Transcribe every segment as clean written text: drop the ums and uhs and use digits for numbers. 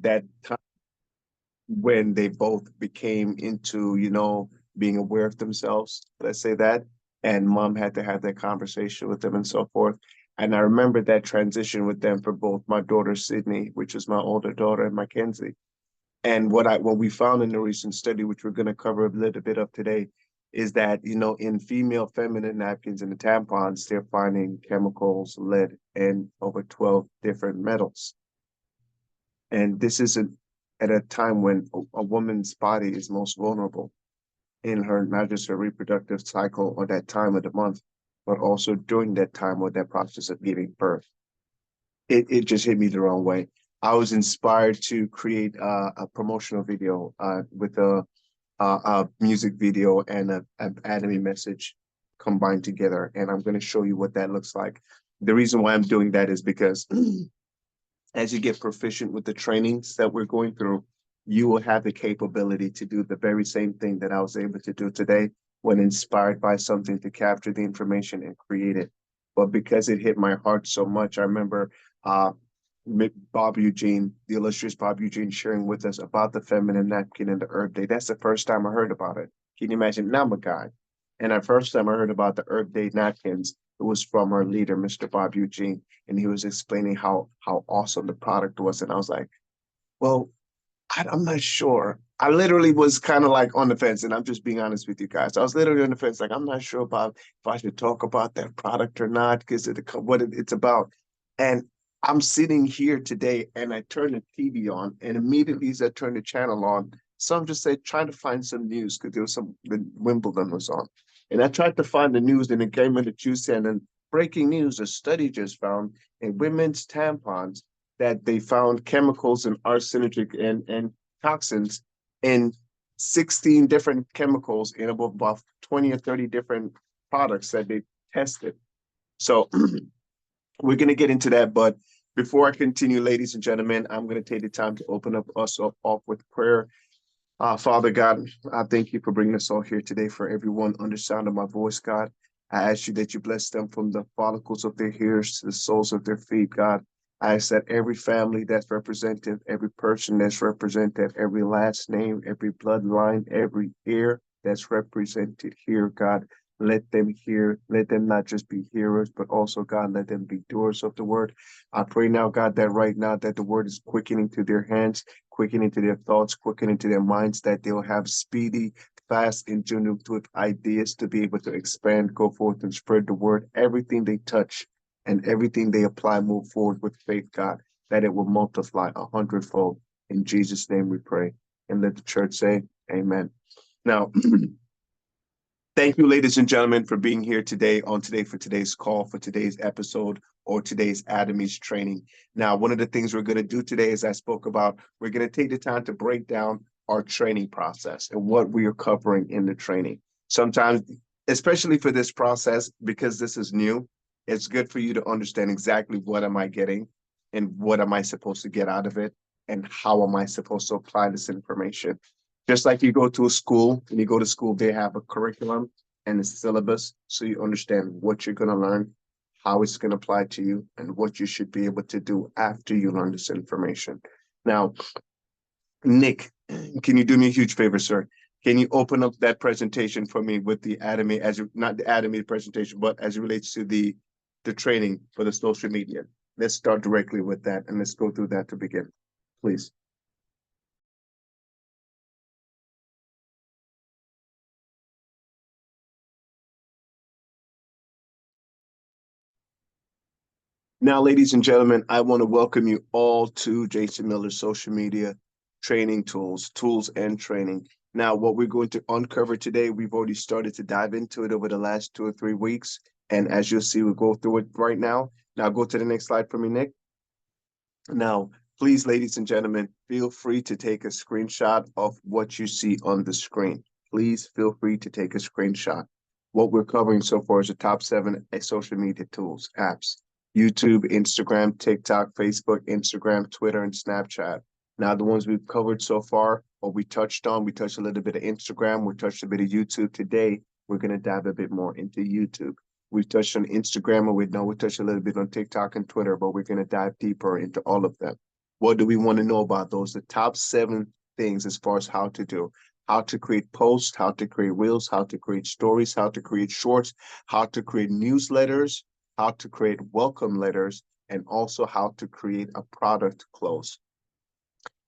that time when they both became into, being aware of themselves, let's say that. And mom had to have that conversation with them and so forth. And I remember that transition with them for both my daughter, Sydney, which is my older daughter, and Mackenzie. And what we found in the recent study, which we're going to cover a little bit of today, is that, in female feminine napkins and the tampons, they're finding chemicals, lead, and over 12 different metals. And this is at a time when a woman's body is most vulnerable in her, not just her reproductive cycle or that time of the month, but also during that time or that process of giving birth. It just hit me the wrong way. I was inspired to create a promotional video with a music video and an Atomy message combined together. And I'm going to show you what that looks like. The reason why I'm doing that is because as you get proficient with the trainings that we're going through, you will have the capability to do the very same thing that I was able to do today when inspired by something to capture the information and create it. But because it hit my heart so much, I remember Bob Eugene, the illustrious Bob Eugene, sharing with us about the feminine napkin and the Earth Day. That's the first time I heard about it. Can you imagine? Now I'm a guy. And the first time I heard about the Earth Day napkins, it was from our leader, Mr. Bob Eugene. And he was explaining how awesome the product was. And I was like, well, I'm not sure. I literally was kind of like on the fence, and I'm just being honest with you guys. I was literally on the fence, like I'm not sure about if I should talk about that product or not because what it's about. And I'm sitting here today, and I turn the TV on, and immediately as I turn the channel on, some just said trying to find some news because there was the Wimbledon was on, and I tried to find the news, and it came in the juice and breaking news: a study just found in women's tampons that they found chemicals and arsenic and toxins in 16 different chemicals in about 20 or 30 different products that they tested. So we're going to get into that. But before I continue, ladies and gentlemen, I'm going to take the time to open up us off with prayer. Father God, I thank you for bringing us all here today. For everyone under sound of my voice, God, I ask you that you bless them from the follicles of their hairs to the soles of their feet, God. I ask that every family that's represented, every person that's represented, every last name, every bloodline, every ear that's represented here, God, let them hear. Let them not just be hearers, but also, God, let them be doers of the word. I pray now, God, that right now that the word is quickening to their hands, quickening to their thoughts, quickening to their minds, that they'll have speedy, fast, and genuine ideas to be able to expand, go forth, and spread the word. Everything they touch and everything they apply, move forward with faith, God, that it will multiply 100-fold. In Jesus' name we pray. And let the church say, amen. Now, thank you, ladies and gentlemen, for being here today for today's call, for today's episode, or today's Atomy's training. Now, one of the things we're going to do today, as I spoke about, we're going to take the time to break down our training process and what we are covering in the training. Sometimes, especially for this process, because this is new, it's good for you to understand exactly what am I getting and what am I supposed to get out of it and how am I supposed to apply this information. Just like you go to a school, and you go to school, they have a curriculum and a syllabus, so you understand what you're going to learn, how it's going to apply to you, and what you should be able to do after you learn this information. Now, Nick, can you do me a huge favor, sir? Can you open up that presentation for me with the Atomy, not the Atomy presentation, but as it relates to the training for the social media? Let's start directly with that, and let's go through that to begin, please. Now, ladies and gentlemen, I want to welcome you all to Jason Miller's social media training tools and training. Now, what we're going to uncover today, we've already started to dive into it over the last 2 or 3 weeks. And as you'll see, we'll go through it right now. Now, go to the next slide for me, Nick. Now, please, ladies and gentlemen, feel free to take a screenshot of what you see on the screen. Please feel free to take a screenshot. What we're covering so far is the top 7 social media tools, apps. YouTube, Instagram, TikTok, Facebook, Instagram, Twitter, and Snapchat. Now, the ones we've covered so far, or we touched a little bit of Instagram, we touched a bit of YouTube. Today, we're going to dive a bit more into YouTube. We've touched on Instagram, or we touched a little bit on TikTok and Twitter, but we're going to dive deeper into all of them. What do we want to know about those? The top 7 things as far as how to do. How to create posts, how to create reels, how to create stories, how to create shorts, how to create newsletters, how to create welcome letters, and also how to create a product close.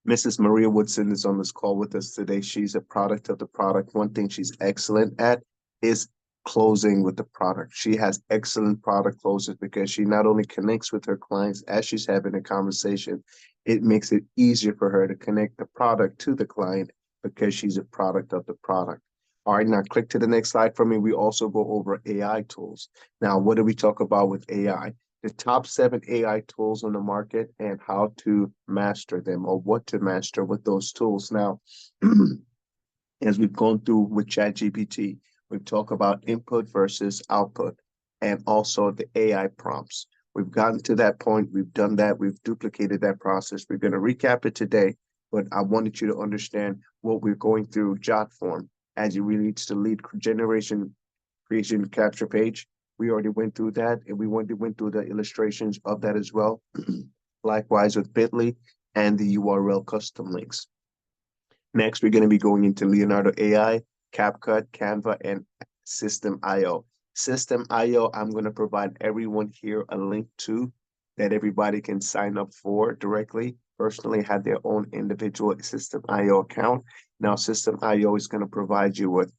Mrs. Maria Woodson is on this call with us today. She's a product of the product. One thing she's excellent at is closing with the product. She has excellent product closes because she not only connects with her clients as she's having a conversation, it makes it easier for her to connect the product to the client because she's a product of the product. All right, now click to the next slide for me. We also go over AI tools. Now, what do we talk about with AI? The top 7 AI tools on the market and how to master them or what to master with those tools. Now, as we've gone through with ChatGPT, we've talked about input versus output and also the AI prompts. We've gotten to that point. We've done that. We've duplicated that process. We're going to recap it today, but I wanted you to understand what we're going through jot form as it relates to lead generation, creation, capture page. We already went through that, and we went through the illustrations of that as well. Likewise with Bitly and the URL custom links. Next, we're going to be going into Leonardo AI, CapCut, Canva, and System.io. System.io, I'm going to provide everyone here a link to that everybody can sign up for directly, personally have their own individual System.io account. Now, System.io is going to provide you with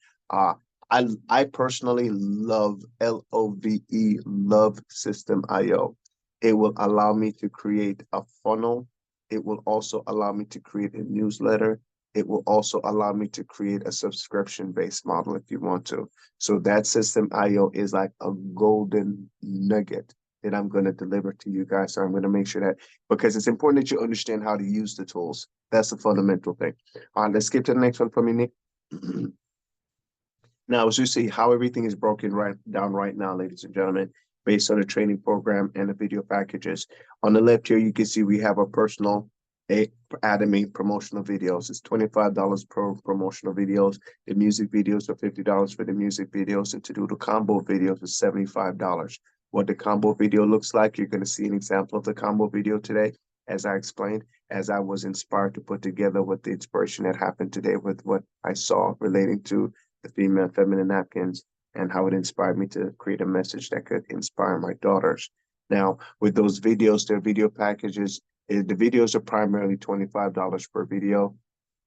I personally love LOVE, love System.io. It will allow me to create a funnel. It will also allow me to create a newsletter. It will also allow me to create a subscription-based model if you want to. So that System.io is like a golden nugget that I'm going to deliver to you guys. So I'm going to make sure that, because it's important that you understand how to use the tools. That's the fundamental thing. Let's skip to the next one for me, Nick. Now, as you see how everything is broken down right now, ladies and gentlemen, based on the training program and the video packages. On the left here, you can see we have a personal Atomy promotional videos. It's $25 per promotional videos. The music videos are $50 for the music videos. And to do the combo videos is $75. What the combo video looks like, you're going to see an example of the combo video today, as I explained, as I was inspired to put together with the inspiration that happened today with what I saw relating to the female feminine napkins and how it inspired me to create a message that could inspire my daughters. Now, with those videos, their video packages, the videos are primarily $25 per video.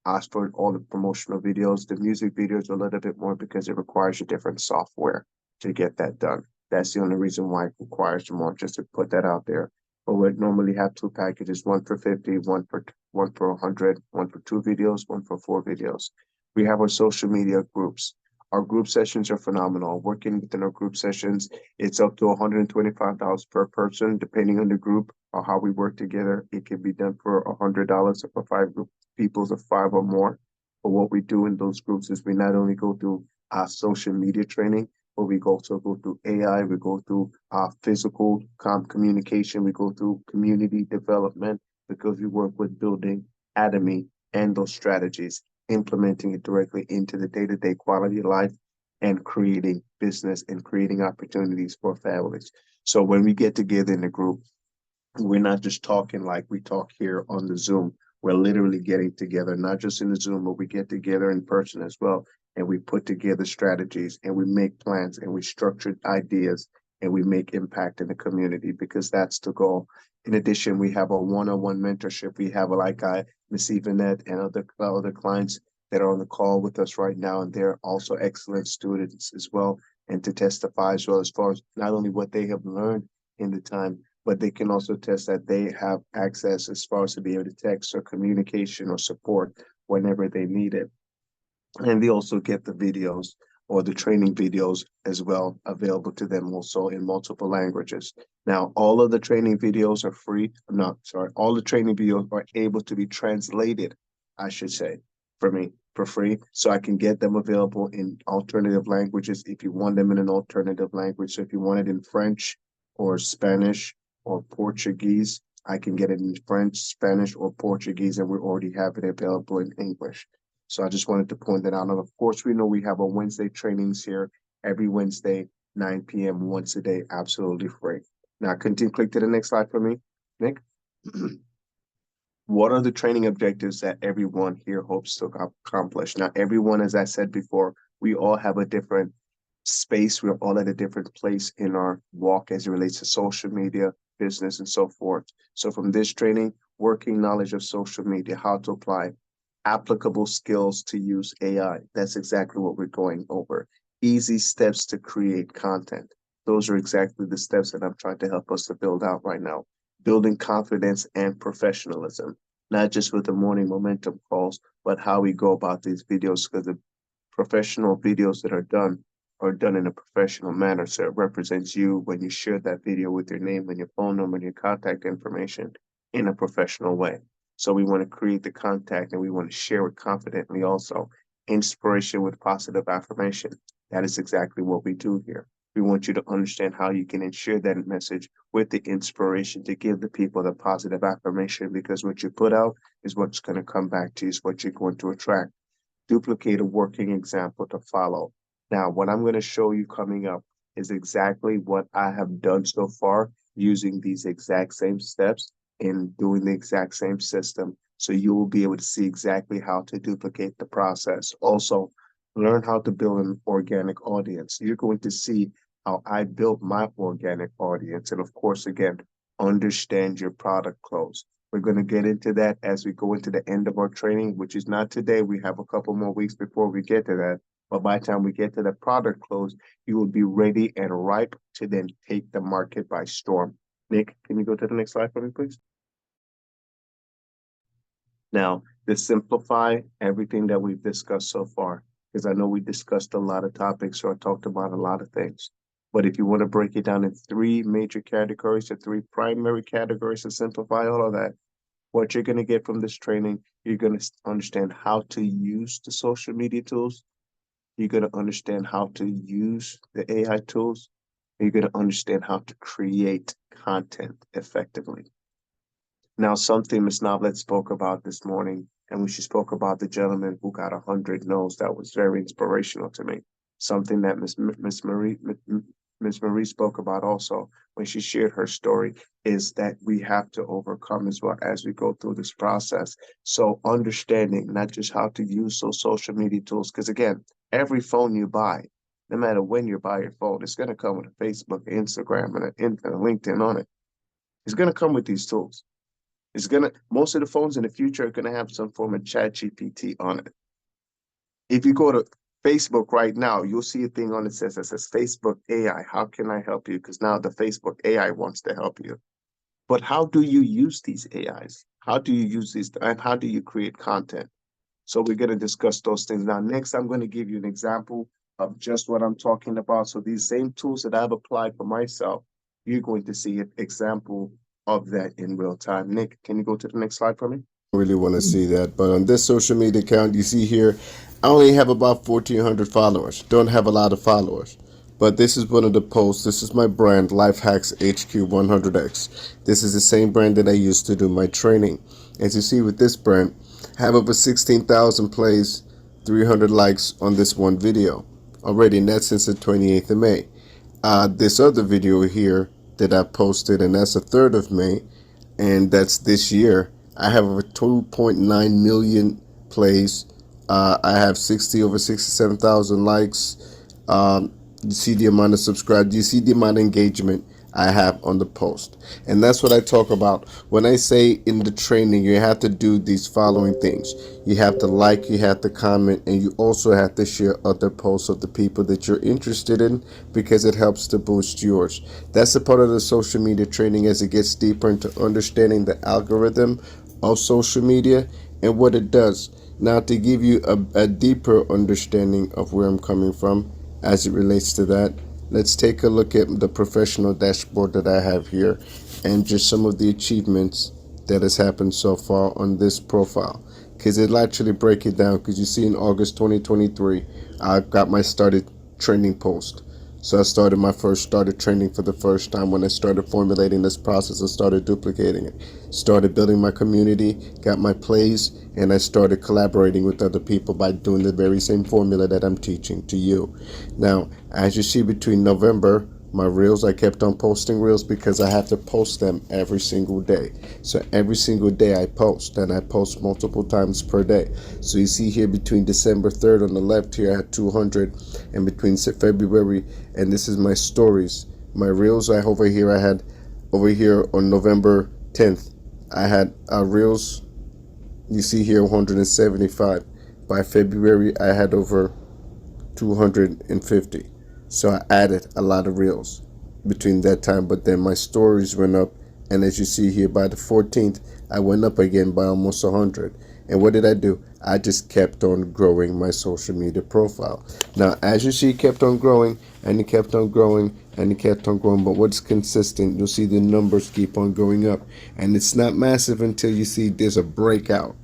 As for all the promotional videos, the music videos are a little bit more because it requires a different software to get that done. That's the only reason why it requires more, just to put that out there. But we normally have 2 packages, one for 50, one for 100, one for 2 videos, one for 4 videos. We have our social media groups. Our group sessions are phenomenal. Working within our group sessions, it's up to $125 per person, depending on the group or how we work together. It can be done for $100 for 5 people of 5 or more. But what we do in those groups is we not only go through our social media training, but we also go through AI, we go through physical communication, we go through community development, because we work with building Atomy and those strategies, implementing it directly into the day-to-day quality of life and creating business and creating opportunities for families. So when we get together in the group, we're not just talking like we talk here on the Zoom. We're literally getting together, not just in the Zoom, but we get together in person as well. And we put together strategies and we make plans and we structure ideas and we make impact in the community, because that's the goal. In addition, we have a one-on-one mentorship. We have Miss Evanette and other clients that are on the call with us right now, and they're also excellent students as well, and to testify as well as far as not only what they have learned in the time, but they can also test that they have access as far as to be able to text or communication or support whenever they need it. And they also get the videos or the training videos as well available to them also in multiple languages. Now, all of the training videos are free. All the training videos are able to be translated, I should say, for me for free. So I can get them available in alternative languages if you want them in an alternative language. So if you want it in French or Spanish or Portuguese, I can get it in French, Spanish, or Portuguese, and we already have it available in English. So I just wanted to point that out. And of course, we know we have our Wednesday trainings here every Wednesday, 9 p.m. once a day, absolutely free. Now, click to the next slide for me, Nick. What are the training objectives that everyone here hopes to accomplish? Now, everyone, as I said before, we all have a different space. We're all at a different place in our walk as it relates to social media, business, and so forth. So, from this training, working knowledge of social media, how to apply applicable skills to use AI. That's exactly what we're going over. Easy steps to create content. Those are exactly the steps that I'm trying to help us to build out right now. Building confidence and professionalism, not just with the morning momentum calls, but how we go about these videos, because the professional videos that are done in a professional manner. So it represents you when you share that video with your name and your phone number and your contact information in a professional way. So we want to create the contact and we want to share it confidently also. Inspiration with positive affirmation. That is exactly what we do here. We want you to understand how you can ensure that message with the inspiration to give the people the positive affirmation, because what you put out is what's going to come back to you, is what you're going to attract. Duplicate a working example to follow. Now, what I'm going to show you coming up is exactly what I have done so far using these exact same steps and doing the exact same system. So you will be able to see exactly how to duplicate the process. Also, learn how to build an organic audience. You're going to see how I built my organic audience. And of course, again, understand your product close. We're going to get into that as we go into the end of our training, which is not today. We have a couple more weeks before we get to that. But by the time we get to the product close, you will be ready and ripe to then take the market by storm. Nick, can you go to the next slide for me, please? Now, to simplify everything that we've discussed so far, because I know we discussed a lot of topics or talked about a lot of things. But if you want to break it down in three major categories or three primary categories to simplify all of that, what you're going to get from this training, you're going to understand how to use the social media tools. You're going to understand how to use the AI tools. You're going to understand how to create content effectively. Now, something Ms. Novlet spoke about this morning, and when she spoke about the gentleman who got 100 no's, that was very inspirational to me. Something that Miss Marie spoke about also when she shared her story is that we have to overcome as well as we go through this process. So understanding not just how to use those social media tools, because again, every phone you buy, no matter when you buy your phone, it's going to come with a Facebook, Instagram, and a LinkedIn on it. It's going to come with these tools. It's gonna Most of the phones in the future are gonna have some form of chat GPT on it. If you go to Facebook right now, you'll see a thing on it that says Facebook AI. How can I help you? Because now the Facebook AI wants to help you. But how do you use these AIs? How do you use these and how do you create content? So we're going to discuss those things. Now, next, I'm going to give you an example of just what I'm talking about. So these same tools that I've applied for myself, you're going to see an example of that in real time. Nick, can you go to the next slide for me? Really want to see that. But on this social media account, you see here, I only have about 1,400 followers. Don't have a lot of followers. But this is one of the posts. This is my brand, LifeHacksHQ 100X. This is the same brand that I used to do my training. As you see with this brand, I have over 16,000 plays, 300 likes on this one video already, and that's since the 28th of May. This other video here that I posted, and that's the 3rd of May, and that's this year. I have over 2.9 million plays. I have over 67,000 likes. You see the amount of subscribers. You see the amount of engagement I have on the post. And that's what I talk about when I say in the training, you have to do these following things. You have to like, you have to comment, and you also have to share other posts of the people that you're interested in, because it helps to boost yours. That's a part of the social media training as it gets deeper into understanding the algorithm of social media and what it does. Now, to give you a deeper understanding of where I'm coming from as it relates to that, let's take a look at the professional dashboard that I have here and just some of the achievements that has happened so far on this profile, because it'll actually break it down. Because you see, in August 2023, I got my started training post. So I started training for the first time when I started formulating this process and started duplicating it. Started building my community, got my plays, and I started collaborating with other people by doing the very same formula that I'm teaching to you. Now, as you see, between November My reels, I kept on posting reels because I have to post them every single day. So every single day I post, and I post multiple times per day. So you see here between December 3rd on the left here I had 200, and between February, and this is my stories, my reels, I over here I had over here on November 10th I had reels, you see here 175. By February I had over 250. So I added a lot of reels between that time, but then my stories went up, and as you see here by the 14th I went up again by almost 100. And what did I do? I just kept on growing my social media profile. Now as you see, it kept on growing, and it kept on growing, and it kept on growing, but what's consistent, you'll see the numbers keep on going up, and it's not massive until you see there's a breakout.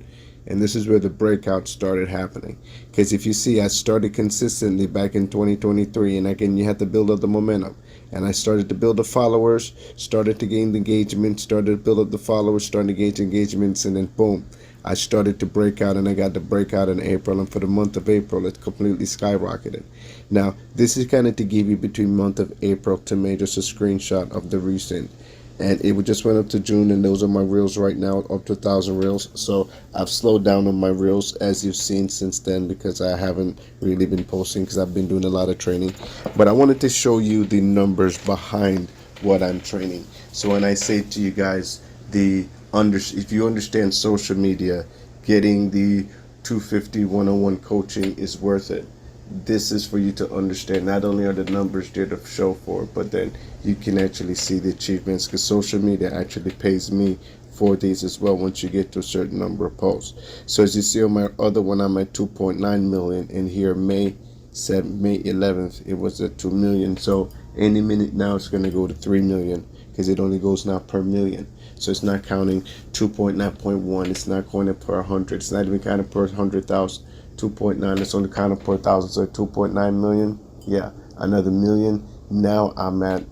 And this is where the breakout started happening. Because if you see, I started consistently back in 2023, and again, you had to build up the momentum. And I started to build the followers, started to gain the engagement, started to build up the followers, started to gauge engagements, and then boom, I started to break out, and I got the breakout in April. And for the month of April, it completely skyrocketed. Now, this is kind of to give you between month of April to May, just a screenshot of the recent, and it just went up to June, and those are my reels right now, up to 1,000 reels. So I've slowed down on my reels, as you've seen since then, because I haven't really been posting because I've been doing a lot of training. But I wanted to show you the numbers behind what I'm training. So when I say to you guys, if you understand social media, getting the 250 101 coaching is worth it. This is for you to understand. Not only are the numbers there to show for, but then you can actually see the achievements, because social media actually pays me for these as well once you get to a certain number of posts. So as you see on my other one, I'm at 2.9 million, and here May 11th it was at 2 million. So any minute now it's going to go to 3 million, because it only goes now per million. So it's not counting 2.9.1, it's not counting per 100, it's not even counting per 100,000. 2.9, it's only counted per thousand, so 2.9 million. Yeah, another million. Now I'm at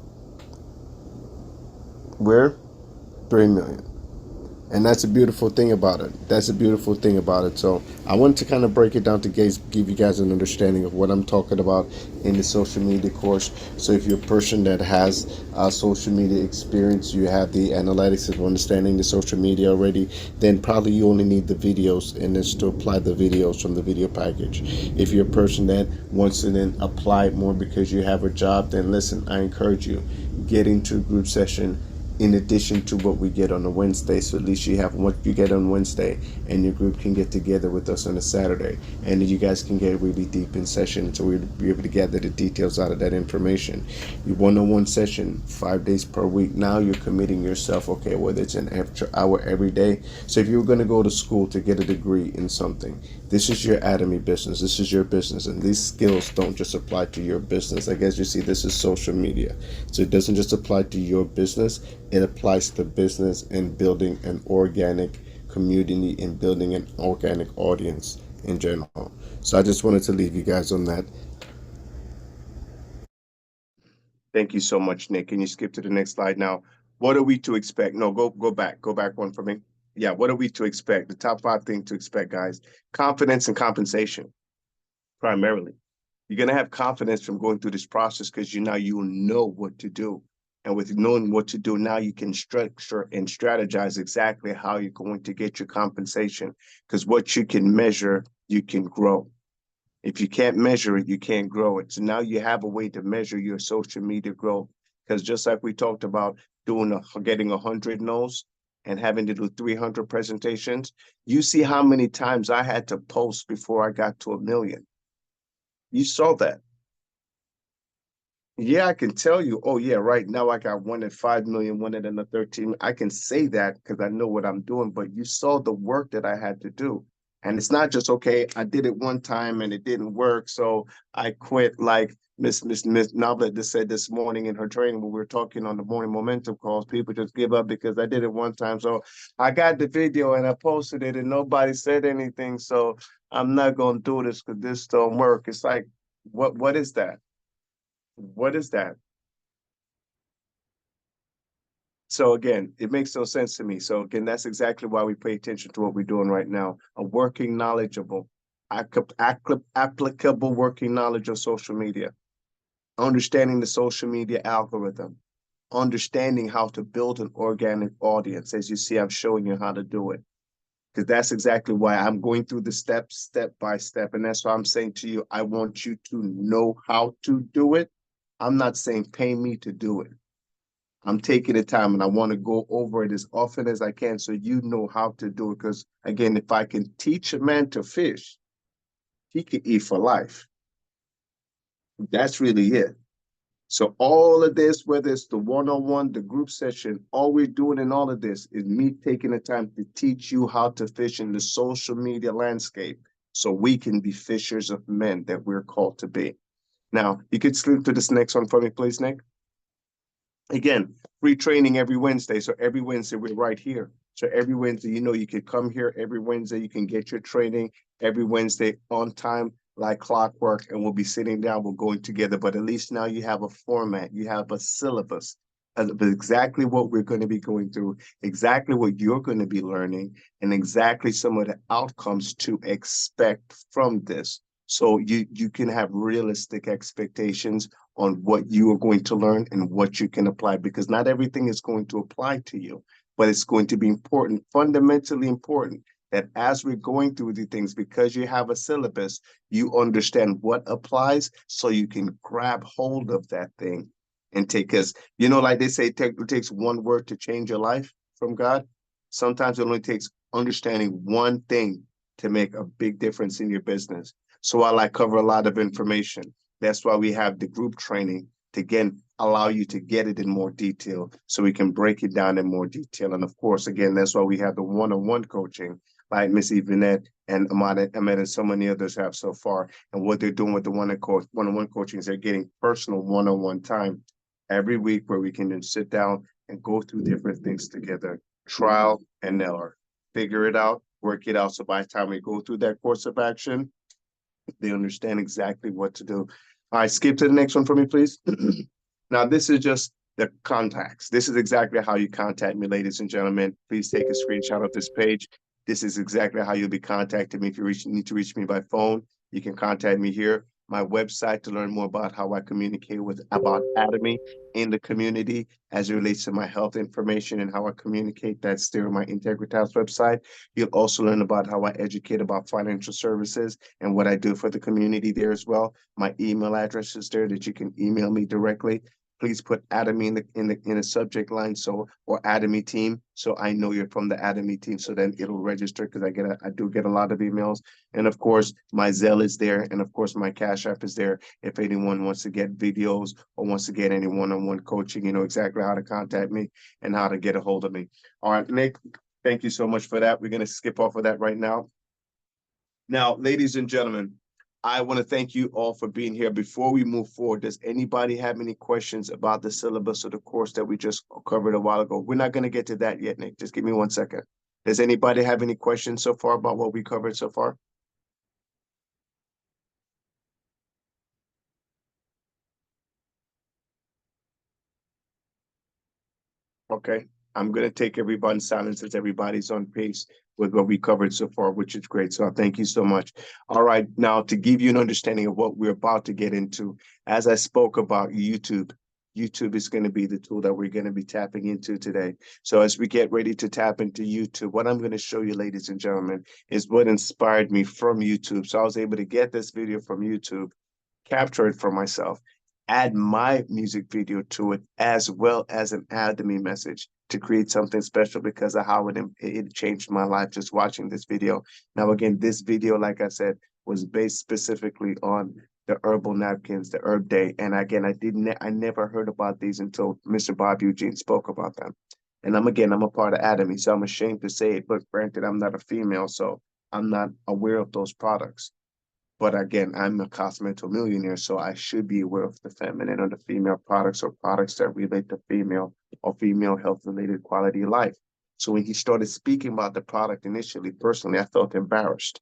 where? 3 million. And that's a beautiful thing about it. That's a beautiful thing about it. So I wanted to kind of break it down to give you guys an understanding of what I'm talking about in the social media course. So if you're a person that has social media experience, you have the analytics of understanding the social media already, then probably you only need the videos, and just to apply the videos from the video package. If you're a person that wants to then apply it more because you have a job, then listen, I encourage you, get into a group session in addition to what we get on a Wednesday. So at least you have what you get on Wednesday, and your group can get together with us on a Saturday, and you guys can get really deep in session, so we'll be able to gather the details out of that information. Your one-on-one session 5 days per week. Now you're committing yourself, okay, whether it's an extra hour every day. So if you were going to go to school to get a degree in something, this is your Atomy business, this is your business, and these skills don't just apply to your business. Like as you see, this is social media, so it doesn't just apply to your business, it applies to business and building an organic community and building an organic audience in general. So I just wanted to leave you guys on that. Thank you so much, Nick. Can you skip to the next slide now? What are we to expect? No, go back one for me. Yeah, what are we to expect? The top 5 things to expect, guys. Confidence and compensation, primarily. You're gonna have confidence from going through this process because you know what to do. And with knowing what to do, now you can structure and strategize exactly how you're going to get your compensation. Because what you can measure, you can grow. If you can't measure it, you can't grow it. So now you have a way to measure your social media growth. Because just like we talked about getting 100 no's and having to do 300 presentations, you see how many times I had to post before I got to 1 million. You saw that. Yeah, I can tell you. Oh, yeah, right now I got one at 5 million, one at another 13. I can say that because I know what I'm doing, but you saw the work that I had to do. And it's not just, okay, I did it one time and it didn't work, so I quit, like Miss Noblet just said this morning in her training when we were talking on the morning momentum calls. People just give up because I did it one time. So I got the video and I posted it and nobody said anything. So I'm not gonna do this because this don't work. It's like, what is that? What is that? So again, it makes no sense to me. So again, that's exactly why we pay attention to what we're doing right now. A working, knowledgeable, applicable working knowledge of social media. understanding the social media algorithm, understanding how to build an organic audience. As you see, I'm showing you how to do it. Because that's exactly why I'm going through the steps, step by step. And that's why I'm saying to you, I want you to know how to do it. I'm not saying pay me to do it. I'm taking the time and I want to go over it as often as I can so you know how to do it. Because again, if I can teach a man to fish, he can eat for life. That's really it. So all of this, whether it's the one-on-one, the group session, all we're doing in all of this is me taking the time to teach you how to fish in the social media landscape so we can be fishers of men that we're called to be. Now, you could slip to this next one for me, please, Nick. Again, free training every Wednesday. So every Wednesday, we're right here. So every Wednesday, you could come here every Wednesday. You can get your training every Wednesday on time, like clockwork, and we'll be sitting down, we're going together. But at least now you have a format, you have a syllabus of exactly what we're going to be going through, exactly what you're going to be learning, and exactly some of the outcomes to expect from this. So you can have realistic expectations on what you are going to learn and what you can apply, because not everything is going to apply to you, but it's going to be important, fundamentally important, that as we're going through the things, because you have a syllabus, you understand what applies so you can grab hold of that thing and take, because, like they say, it takes one word to change your life from God. Sometimes it only takes understanding one thing to make a big difference in your business. So while I cover a lot of information, that's why we have the group training to, again, allow you to get it in more detail so we can break it down in more detail. And of course, again, that's why we have the one-on-one coaching like Miss Yvonne and Ahmed and so many others have so far. And what they're doing with the one-on-one coaching is they're getting personal one-on-one time every week where we can then sit down and go through different things together, trial and error, figure it out, work it out. So by the time we go through that course of action, they understand exactly what to do. All right, skip to the next one for me, please. Now, this is just the contacts. This is exactly how you contact me, ladies and gentlemen. Please take a screenshot of this page. This is exactly how you'll be contacting me. If you need to reach me by phone, you can contact me here. My website to learn more about how I communicate about Atomy in the community as it relates to my health information and how I communicate. That's there on my Integritas website. You'll also learn about how I educate about financial services and what I do for the community there as well. My email address is there that you can email me directly. Please put Atomy in the subject line, or Atomy team, so I know you're from the Atomy team, so then it'll register, because I do get a lot of emails. And of course, my Zelle is there, and of course my Cash App is there. If anyone wants to get videos or wants to get any one-on-one coaching, you know exactly how to contact me and how to get a hold of me. All right, Nick, thank you so much for that. We're going to skip off of that right now. Now, ladies and gentlemen, I want to thank you all for being here. Before we move forward, does anybody have any questions about the syllabus or the course that we just covered a while ago? We're not going to get to that yet, Nick. Just give me 1 second. Does anybody have any questions so far about what we covered so far? Okay. I'm going to take everybody's silence as everybody's on pace with what we covered so far, which is great. So thank you so much. All right. Now, to give you an understanding of what we're about to get into, as I spoke about YouTube, YouTube is going to be the tool that we're going to be tapping into today. So as we get ready to tap into YouTube, what I'm going to show you, ladies and gentlemen, is what inspired me from YouTube. So I was able to get this video from YouTube, capture it for myself, add my music video to it, as well as an Atomy message to create something special because of how it changed my life just watching this video. Now, again, this video, like I said, was based specifically on the herbal napkins, the Herb Day. And again, I never heard about these until Mr. Bob Eugene spoke about them. And I'm a part of Atomy, so I'm ashamed to say it, but granted, I'm not a female, so I'm not aware of those products. But again, I'm a cosmetic millionaire, so I should be aware of the feminine or the female products or products that relate to female or female health related quality of life. So when he started speaking about the product initially, personally, I felt embarrassed.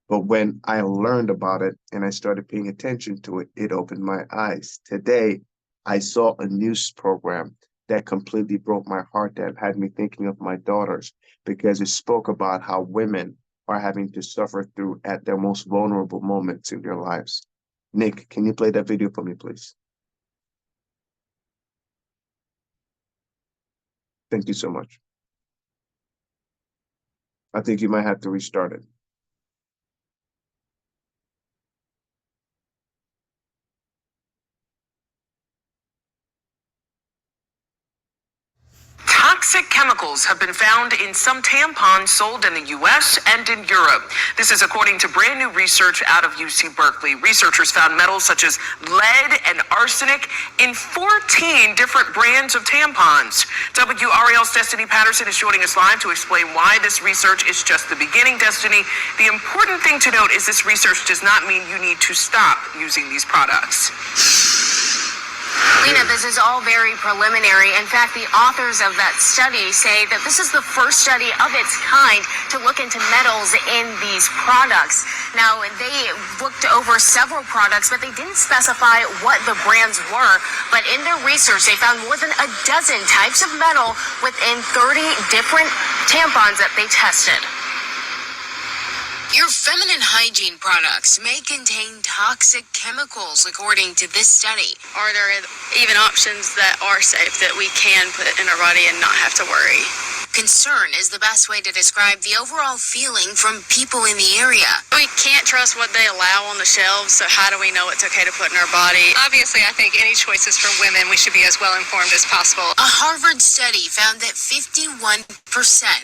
But when I learned about it and I started paying attention to it, it opened my eyes. Today, I saw a news program that completely broke my heart, that had me thinking of my daughters, because it spoke about how women are having to suffer through at their most vulnerable moments in their lives. Nick, can you play that video for me, please? Thank you so much. I think you might have to restart it. Toxic chemicals have been found in some tampons sold in the US and in Europe. This is according to brand new research out of UC Berkeley. Researchers found metals such as lead and arsenic in 14 different brands of tampons. WRL's Destiny Patterson is joining us live to explain why this research is just the beginning. Destiny, the important thing to note is this research does not mean you need to stop using these products. Lena, this is all very preliminary. In fact, the authors of that study say that this is the first study of its kind to look into metals in these products. Now, they looked over several products, but they didn't specify what the brands were. But in their research, they found more than a dozen types of metal within 30 different tampons that they tested. Your feminine hygiene products may contain toxic chemicals, according to this study. Are there even options that are safe that we can put in our body and not have to worry? Concern is the best way to describe the overall feeling from people in the area. We can't trust what they allow on the shelves, so how do we know it's okay to put in our body? Obviously, I think any choices for women, we should be as well informed as possible. A Harvard study found that 51%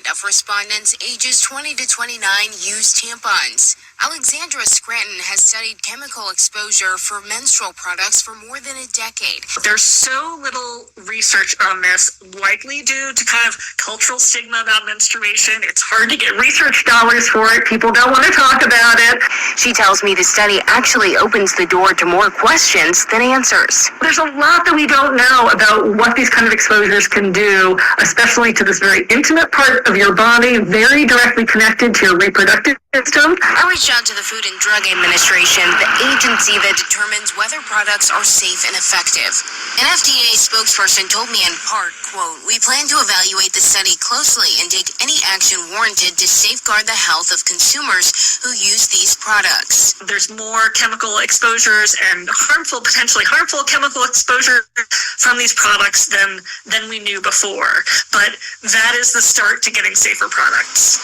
of respondents ages 20 to 29 use tampons. Alexandra Scranton has studied chemical exposure for menstrual products for more than a decade. There's so little research on this, likely due to kind of cultural stigma about menstruation. It's hard to get research dollars for it. People don't want to talk about it. She tells me the study actually opens the door to more questions than answers. There's a lot that we don't know about what these kind of exposures can do, especially to this very intimate part of your body, very directly connected to your reproductive system. I reached out to the Food and Drug Administration, the agency that determines whether products are safe and effective. An FDA spokesperson told me in part, quote, "We plan to evaluate the study closely and take any action warranted to safeguard the health of consumers who use these products." There's more chemical exposures and potentially harmful chemical exposure from these products than we knew before. But that is the start to getting safer products.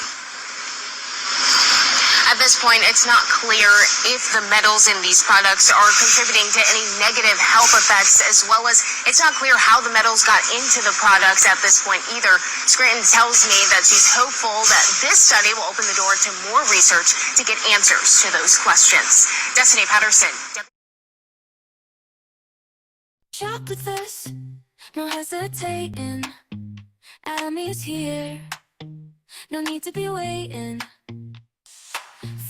At this point, it's not clear if the metals in these products are contributing to any negative health effects, as well as it's not clear how the metals got into the products at this point either. Scranton tells me that she's hopeful that this study will open the door to more research to get answers to those questions. Destiny Patterson. Shop with us, no hesitating. Atomy's here, no need to be waiting.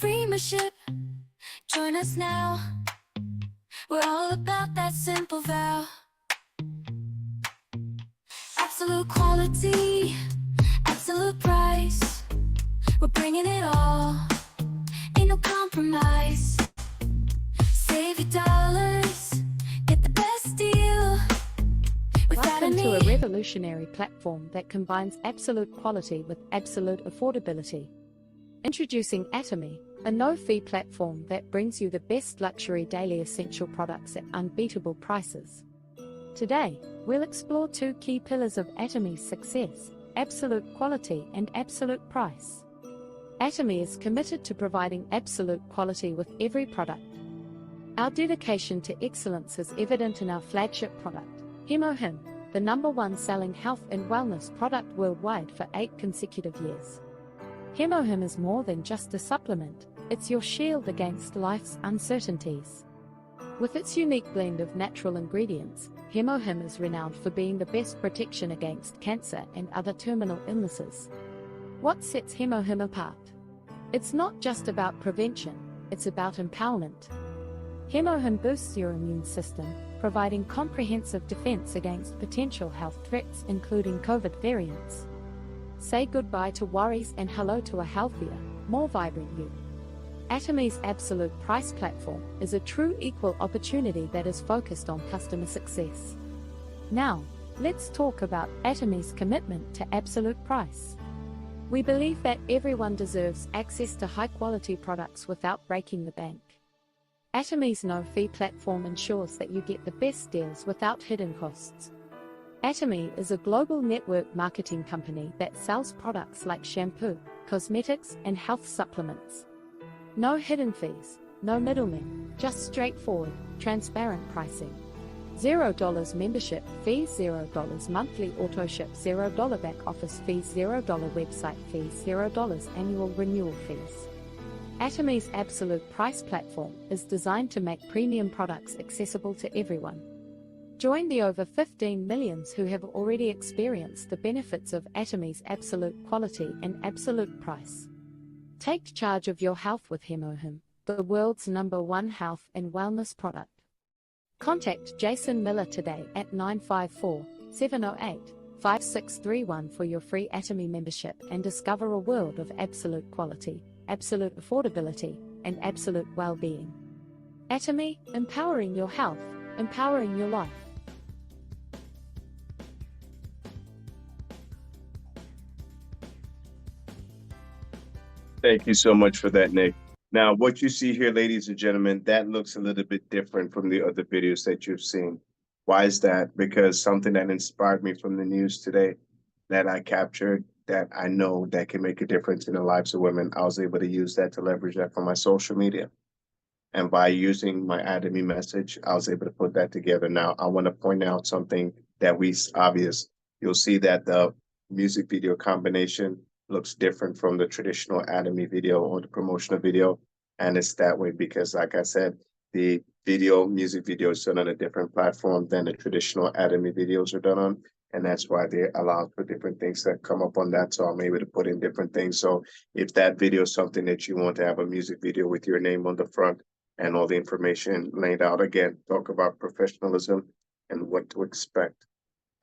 Free my ship, join us now. We're all about that simple vow. Absolute quality, absolute price. We're bringing it all, ain't no compromise. Save your dollars, get the best deal with Welcome Atomy. to a revolutionary platform that combines absolute quality with absolute affordability. Introducing Atomy, a no-fee platform that brings you the best luxury daily essential products at unbeatable prices. Today, we'll explore two key pillars of Atomy's success: absolute quality and absolute price. Atomy is committed to providing absolute quality with every product. Our dedication to excellence is evident in our flagship product, HemoHim, the #1 selling health and wellness product worldwide for 8 consecutive years. HemoHim is more than just a supplement, it's your shield against life's uncertainties. With its unique blend of natural ingredients, HemoHim is renowned for being the best protection against cancer and other terminal illnesses. What sets HemoHim apart? It's not just about prevention, it's about empowerment. HemoHim boosts your immune system, providing comprehensive defense against potential health threats including COVID variants. Say goodbye to worries and hello to a healthier, more vibrant you. Atomy's absolute price platform is a true equal opportunity that is focused on customer success. Now, let's talk about Atomy's commitment to absolute price. We believe that everyone deserves access to high-quality products without breaking the bank. Atomy's no-fee platform ensures that you get the best deals without hidden costs. Atomy is a global network marketing company that sells products like shampoo, cosmetics, and health supplements. No hidden fees, no middlemen, just straightforward, transparent pricing. $0 membership fees, $0 monthly auto ship, $0 back office fees, $0 website fees, $0 annual renewal fees. Atomy's absolute price platform is designed to make premium products accessible to everyone. Join the over 15 millions who have already experienced the benefits of Atomy's absolute quality and absolute price. Take charge of your health with Hemohim, the world's #1 health and wellness product. Contact Jason Miller today at 954-708-5631 for your free Atomy membership and discover a world of absolute quality, absolute affordability, and absolute well-being. Atomy, empowering your health, empowering your life. Thank you so much for that, Nick. Now, what you see here, ladies and gentlemen, that looks a little bit different from the other videos that you've seen. Why is that? Because something that inspired me from the news today that I captured, that I know that can make a difference in the lives of women, I was able to use that to leverage that for my social media. And by using my Atomy message, I was able to put that together. Now, I want to point out something that obvious. You'll see that the music video combination looks different from the traditional Atomy video or the promotional video. And it's that way because, like I said, the music video is done on a different platform than the traditional Atomy videos are done on. And that's why they allow for different things that come up on that. So I'm able to put in different things. So if that video is something that you want to have a music video with your name on the front and all the information laid out, again, talk about professionalism and what to expect.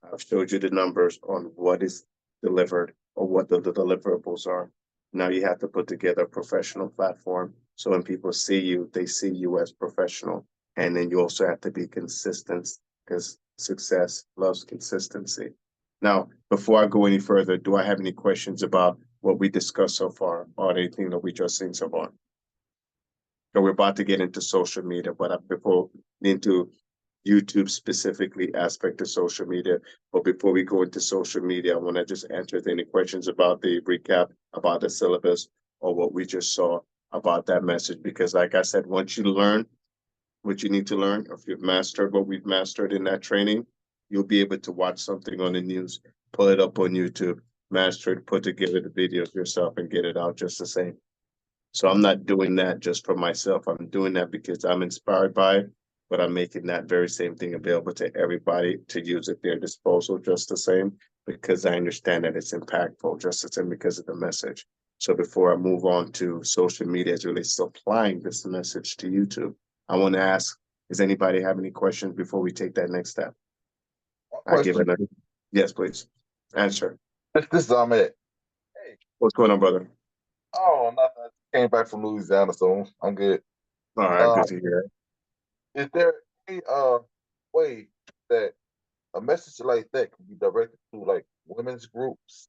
I've showed you the numbers on what is delivered or what the deliverables are. Now you have to put together a professional platform. So when people see you, they see you as professional. And then you also have to be consistent because success loves consistency. Now, before I go any further, do I have any questions about what we discussed so far or anything that we just seen so far? So we're about to get into social media, but before into YouTube specifically aspect of social media. But before we go into social media, I want to just answer any questions about the recap, about the syllabus, or what we just saw about that message. Because like I said, once you learn what you need to learn, if you've mastered what we've mastered in that training, you'll be able to watch something on the news, pull it up on YouTube, master it, put together the videos yourself and get it out just the same. So I'm not doing that just for myself. I'm doing that because I'm inspired by it, but I'm making that very same thing available to everybody to use at their disposal just the same, because I understand that it's impactful just the same because of the message. So before I move on to social media as it relates to applying this message to YouTube, I want to ask, does anybody have any questions before we take that next step? I give it yes, please. Answer. This is Ahmed. Hey. What's going on, brother? Oh, nothing. I came back from Louisiana, so I'm good. All right, good to hear. Is there any way that a message like that can be directed to like women's groups?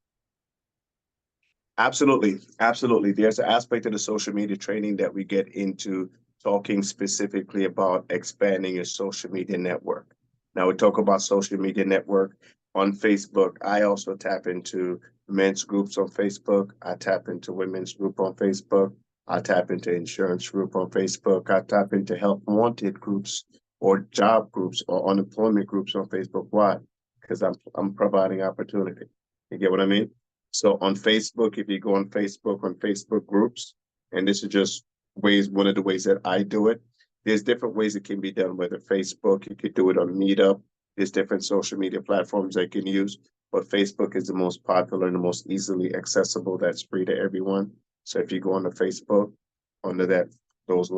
Absolutely. Absolutely. There's an aspect of the social media training that we get into talking specifically about expanding your social media network. Now we talk about social media network on Facebook. I also tap into men's groups on Facebook. I tap into women's group on Facebook. I tap into insurance group on Facebook. I tap into help wanted groups or job groups or unemployment groups on Facebook. Why? Because I'm providing opportunity. You get what I mean? So on Facebook, if you go on Facebook groups, and this is just one of the ways that I do it. There's different ways it can be done, whether Facebook, you could do it on Meetup. There's different social media platforms that you can use, but Facebook is the most popular and the most easily accessible. That's free to everyone. So if you go onto Facebook, under those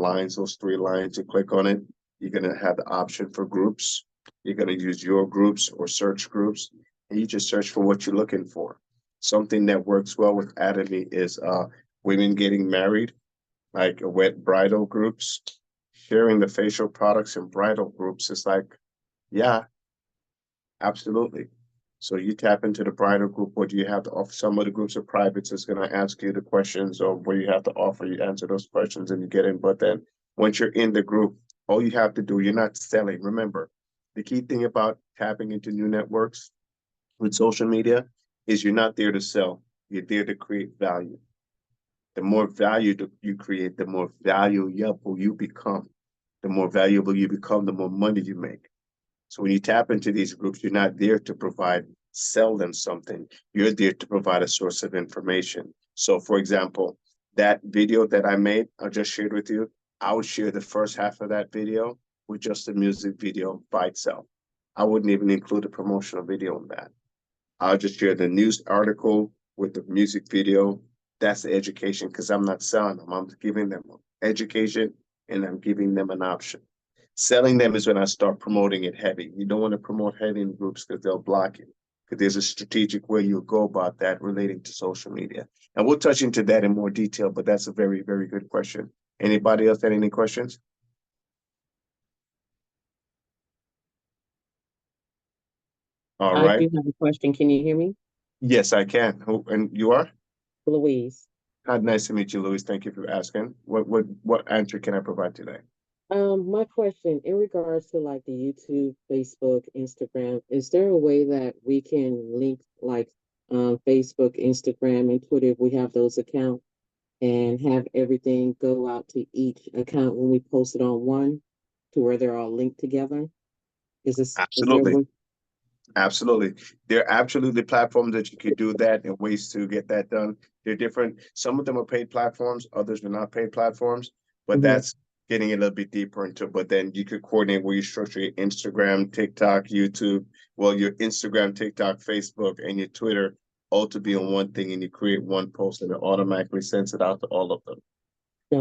three lines, you click on it, you're going to have the option for groups. You're going to use your groups or search groups, and you just search for what you're looking for. Something that works well with Atomy is women getting married, like wet bridal groups. Sharing the facial products in bridal groups is like, yeah, absolutely. So you tap into the bridal group. What do you have to offer? Some of the groups are private, so it's going to ask you the questions or what you have to offer. You answer those questions and you get in. But then once you're in the group, all you have to do, you're not selling. Remember, the key thing about tapping into new networks with social media is you're not there to sell. You're there to create value. The more value you create, the more valuable you become. The more valuable you become, the more money you make. So when you tap into these groups, you're not there to sell them something. You're there to provide a source of information. So for example, that video that I made, I just shared with you, I would share the first half of that video with just a music video by itself. I wouldn't even include a promotional video in that. I'll just share the news article with the music video. That's the education because I'm not selling them. I'm giving them education and I'm giving them an option. Selling them is when I start promoting it heavy. You don't want to promote heavy in groups because they'll block you. Because there's a strategic way you go about that relating to social media. And we'll touch into that in more detail, but that's a very, very good question. Anybody else had any questions? All I right. do have a question. Can you hear me? Yes, I can. And you are? Louise. Hi, nice to meet you, Louis. Thank you for asking. What answer can I provide today? My question in regards to like the YouTube, Facebook, Instagram, is there a way that we can link like Facebook, Instagram, and Twitter if we have those accounts and have everything go out to each account when we post it on one to where they're all linked together? Is there a Absolutely. way? Absolutely. There are absolutely platforms that you could do that and ways to get that done. They're different. Some of them are paid platforms, others are not paid platforms, but Mhm. that's getting a little bit deeper into. But then you could coordinate where you structure your Instagram, TikTok, YouTube, well, your Instagram, TikTok, Facebook, and your Twitter all to be on one thing, and you create one post and it automatically sends it out to all of them.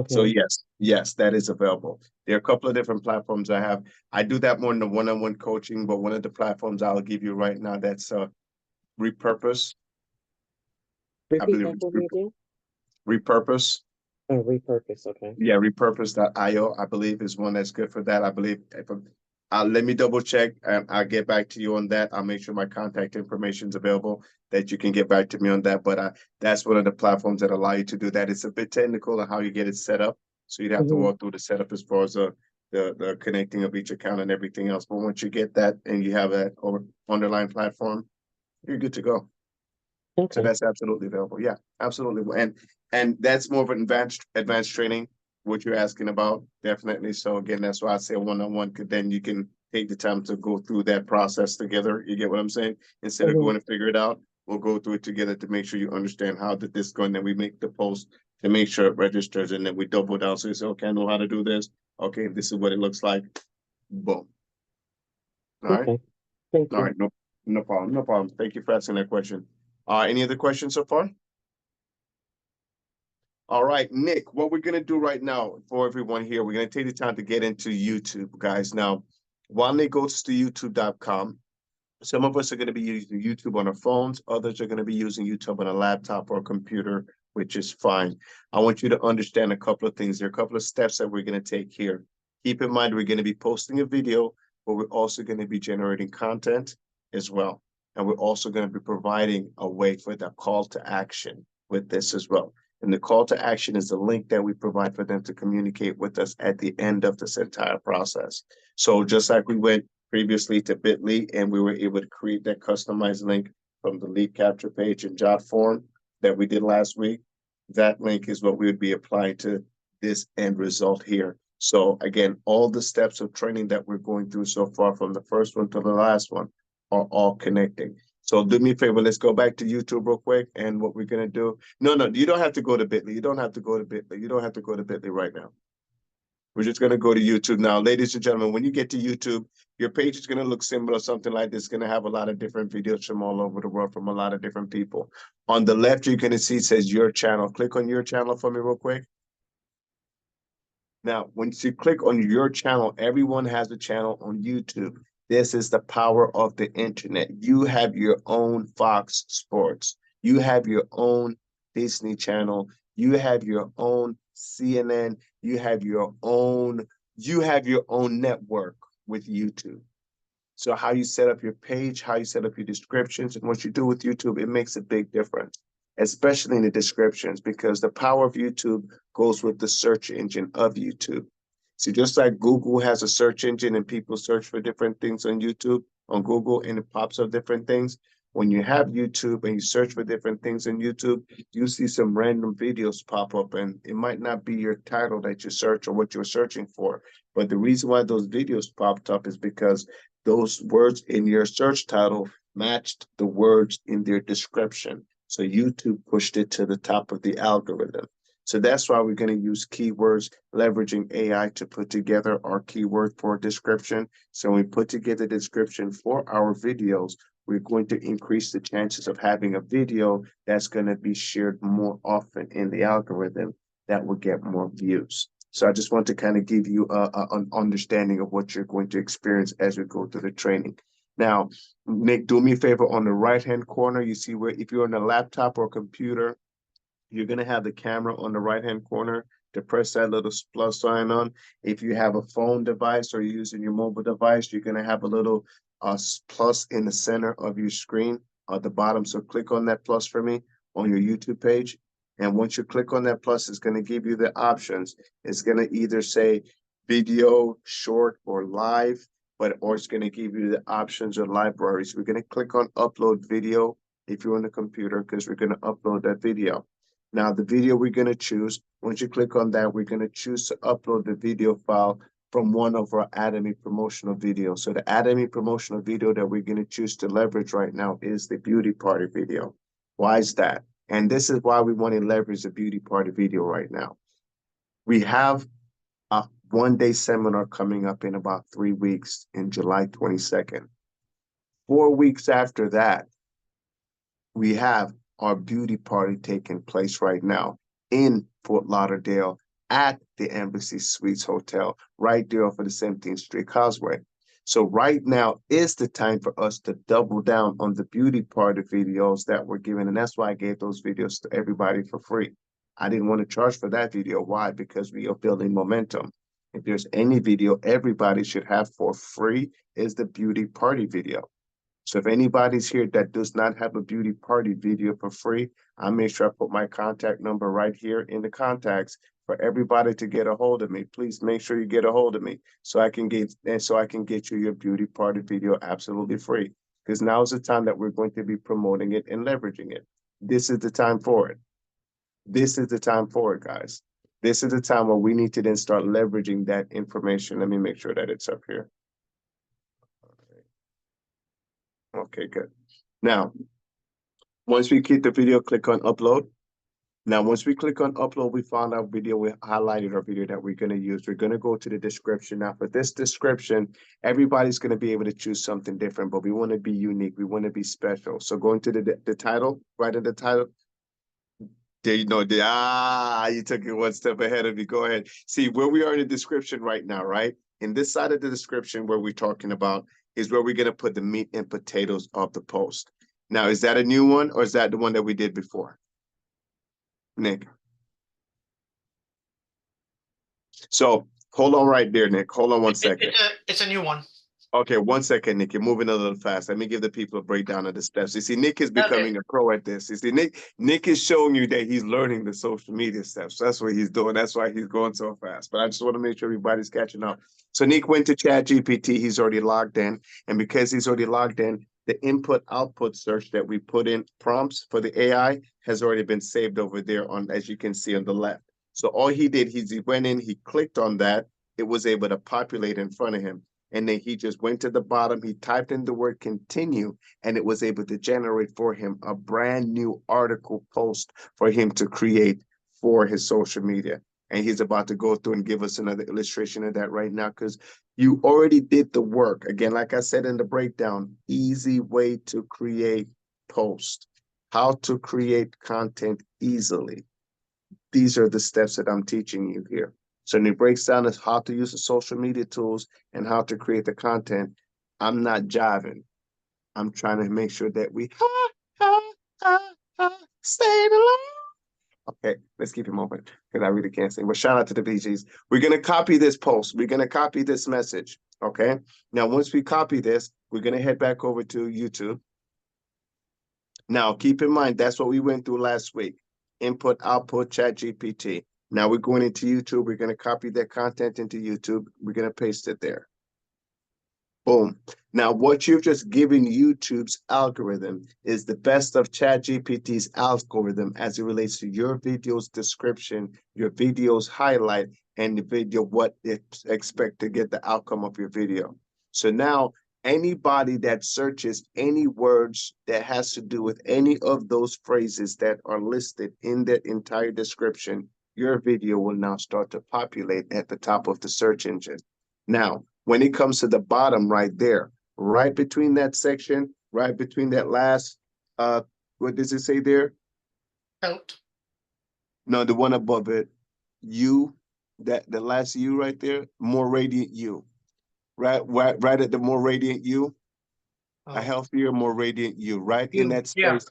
So Okay. yes, that is available. There are a couple of different platforms I have. I do that more in the one-on-one coaching, but one of the platforms I'll give you right now that's Repurpose. I Repeat believe that for me again. Repurpose. Oh, repurpose. Okay. Yeah, repurpose.io, I believe is one that's good for that. I believe let me double check and I'll get back to you on that. I'll make sure my contact information is available that you can get back to me on that. But that's one of the platforms that allow you to do that. It's a bit technical on how you get it set up. So you'd have to Hmm. walk through the setup as far as the connecting of each account and everything else. But once you get that and you have that underlying platform, you're good to go. So Okay. that's absolutely available. Yeah, absolutely. And that's more of an advanced training, what you're asking about, definitely. So again, that's why I say one-on-one, because then you can take the time to go through that process together. You get what I'm saying? Instead of Hmm. going to figure it out, we'll go through it together to make sure you understand how did this go, and then we make the post to make sure it registers, and then we double down. So you say, okay, I know how to do this. Okay, this is what it looks like. Boom. All right. Okay. Thank All you. right. No problem. No problem. Thank you for asking that question. Any other questions so far? All right, Nick, what we're gonna do right now for everyone here, we're gonna take the time to get into YouTube, guys. Now, while Nick goes to youtube.com, some of us are going to be using YouTube on our phones. Others are going to be using YouTube on a laptop or a computer, which is fine. I want you to understand a couple of things. There are a couple of steps that we're going to take here. Keep in mind, we're going to be posting a video, but we're also going to be generating content as well. And we're also going to be providing a way for the call to action with this as well. And the call to action is the link that we provide for them to communicate with us at the end of this entire process. So just like we went previously to Bitly, and we were able to create that customized link from the lead capture page in Jot form that we did last week. That link is what we would be applying to this end result here. So again, all the steps of training that we're going through so far from the first one to the last one are all connecting. So do me a favor, let's go back to YouTube real quick. And what we're going to do, no, you don't have to go to Bitly. You don't have to go to Bitly. You don't have to go to Bitly right now. We're just going to go to YouTube now. Ladies and gentlemen, when you get to YouTube, your page is going to look similar, something like this. It's going to have a lot of different videos from all over the world, from a lot of different people. On the left, you're going to see it says your channel. Click on your channel for me real quick. Now, once you click on your channel, everyone has a channel on YouTube. This is the power of the internet. You have your own Fox Sports. You have your own Disney Channel. You have your own CNN. You have your own network with YouTube. So how you set up your page, how you set up your descriptions, and what you do with YouTube, it makes a big difference, especially in the descriptions, because the power of YouTube goes with the search engine of YouTube. So just like Google has a search engine and people search for different things on YouTube, on Google, and it pops up different things. When you have YouTube and you search for different things in YouTube, you see some random videos pop up, and it might not be your title that you search or what you're searching for. But the reason why those videos popped up is because those words in your search title matched the words in their description. So YouTube pushed it to the top of the algorithm. So that's why we're going to use keywords, leveraging AI to put together our keyword for description. So when we put together description for our videos, we're going to increase the chances of having a video that's going to be shared more often in the algorithm that will get more views. So I just want to kind of give you an understanding of what you're going to experience as we go through the training. Now, Nick, do me a favor, on the right-hand corner, you see where if you're on a laptop or computer, you're going to have the camera on the right-hand corner to press that little plus sign on. If you have a phone device or you're using your mobile device, you're going to have a little plus in the center of your screen at the bottom. So click on that plus for me on your YouTube page. And once you click on that plus, it's going to give you the options. It's going to either say video, short, or live, or it's going to give you the options or libraries. We're going to click on upload video if you're on the computer, because we're going to upload that video. Now, the video we're going to choose, once you click on that, we're going to choose to upload the video file from one of our Atomy promotional videos. So the Atomy promotional video that we're going to choose to leverage right now is the beauty party video. Why is that? And this is why we want to leverage the beauty party video right now. We have a one-day seminar coming up in about 3 weeks in July 22nd. 4 weeks after that, we have our beauty party taking place right now in Fort Lauderdale at the Embassy Suites Hotel, right there off of the 17th Street Causeway. So right now is the time for us to double down on the beauty party videos that we're giving. And that's why I gave those videos to everybody for free. I didn't want to charge for that video. Why? Because we are building momentum. If there's any video everybody should have for free, is the beauty party video. So if anybody's here that does not have a beauty party video for free, I'll make sure I put my contact number right here in the contacts for everybody to get a hold of me. Please make sure you get a hold of me so I can get you your beauty party video absolutely free. Because now is the time that we're going to be promoting it and leveraging it. This is the time for it. This is the time for it, guys. This is the time where we need to then start leveraging that information. Let me make sure that it's up here. Okay, good. Now, once we keep the video, click on upload. Now, once we click on upload, we found our video, we highlighted our video that we're going to use. We're going to go to the description. Now, for this description, everybody's going to be able to choose something different, but we want to be unique. We want to be special. So going to the title, right in the title. There you know, you took it one step ahead of me. Go ahead. See where we are in the description right now, right? In this side of the description where we're talking about is where we're going to put the meat and potatoes of the post. Now, is that a new one or is that the one that we did before? Nick. So hold on right there, Nick. Hold on one second. It's a new one. Okay, 1 second, Nick. You're moving a little fast. Let me give the people a breakdown of the steps. You see, Nick is becoming a pro at this. You see, Nick is showing you that he's learning the social media steps. That's what he's doing. That's why he's going so fast. But I just want to make sure everybody's catching up. So Nick went to ChatGPT. He's already logged in. And because he's already logged in, the input-output search that we put in prompts for the AI has already been saved over there on, as you can see on the left. So all he did, he went in, he clicked on that. It was able to populate in front of him. And then he just went to the bottom, he typed in the word continue, and it was able to generate for him a brand new article post for him to create for his social media. And he's about to go through and give us another illustration of that right now, because you already did the work. Again, like I said in the breakdown, easy way to create posts, how to create content easily. These are the steps that I'm teaching you here. So it breaks down as how to use the social media tools and how to create the content. I'm not jiving. I'm trying to make sure that we stay alone. Okay, let's keep him open because I really can't sing. But shout out to the BGs. We're going to copy this post. We're going to copy this message. Okay. Now, once we copy this, we're going to head back over to YouTube. Now, keep in mind, that's what we went through last week. Input, output, ChatGPT. Now we're going into YouTube. We're going to copy that content into YouTube. We're going to paste it there. Boom. Now, what you've just given YouTube's algorithm is the best of ChatGPT's algorithm as it relates to your video's description, your video's highlight, and the video, what it expect to get the outcome of your video. So now anybody that searches any words that has to do with any of those phrases that are listed in that entire description, your video will now start to populate at the top of the search engine. Now, when it comes to the bottom right there, right between that section, right between that last, what does it say there? Out. No, the one above it, you, that the last you right there, more radiant you. Right at the more radiant you, a healthier, more radiant you, right in that Yeah. space.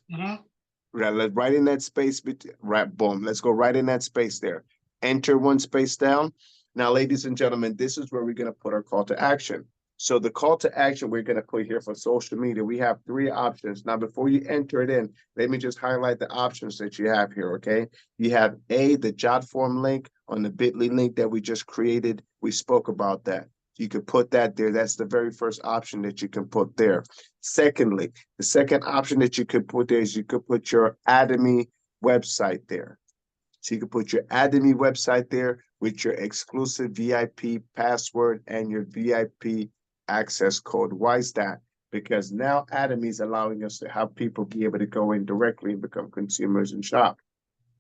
Right in that space, right, boom. Let's go right in that space there. Enter one space down. Now, ladies and gentlemen, this is where we're going to put our call to action. So the call to action we're going to put here for social media, we have 3 options. Now, before you enter it in, let me just highlight the options that you have here, okay? You have A, the JotForm link on the bit.ly link that we just created. We spoke about that. You could put that there. That's the very first option that you can put there. Secondly, the second option that you could put there is you could put your Atomy website there. So you can put your Atomy website there with your exclusive VIP password and your VIP access code. Why is that? Because now Atomy is allowing us to have people be able to go in directly and become consumers and shop.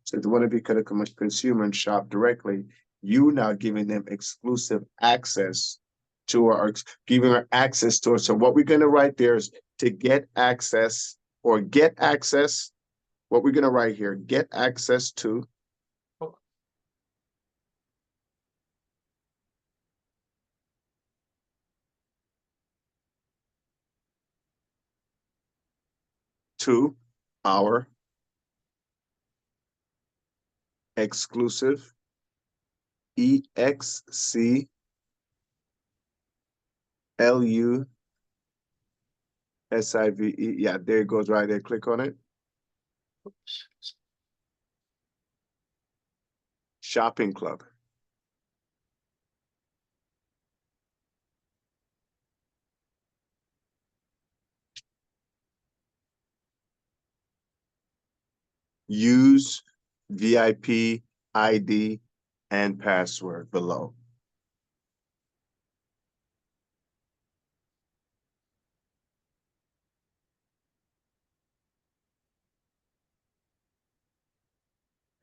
So if they want to become a consumer and shop directly, you now giving them exclusive access to our, giving our access to it. So what we're going to write there is to get access or get access. What we're going to write here, get access to our exclusive EXCLUSIVE, yeah, there it goes right there. Click on it. Shopping club. Use VIP ID and password below.